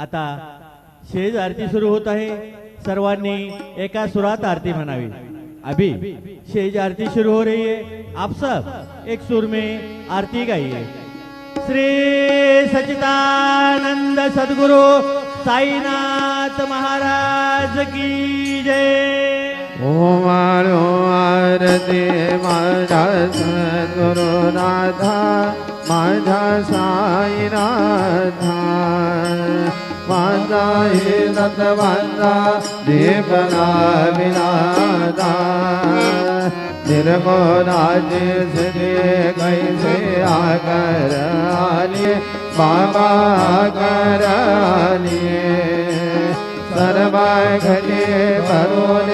आता शेज आरती सुरू होत आहे। सर्वांनी एका सुरात आरती म्हणावी। अभी शेज आरती शुरू हो रही है, आप सब एक सुर में आरती गाइए। श्री सच्चिदानंद सद्गुरु साईनाथ महाराज की जय। ओम आरती माझा सद्गुरुनाथा, माझा साईनाथा, माझा हे दत्तवंता दीपना विनादा, निर्गुणाचे सिद्धे कैसे आकर आलिये, बाबा आकर आलिये, सर्व घटे भरून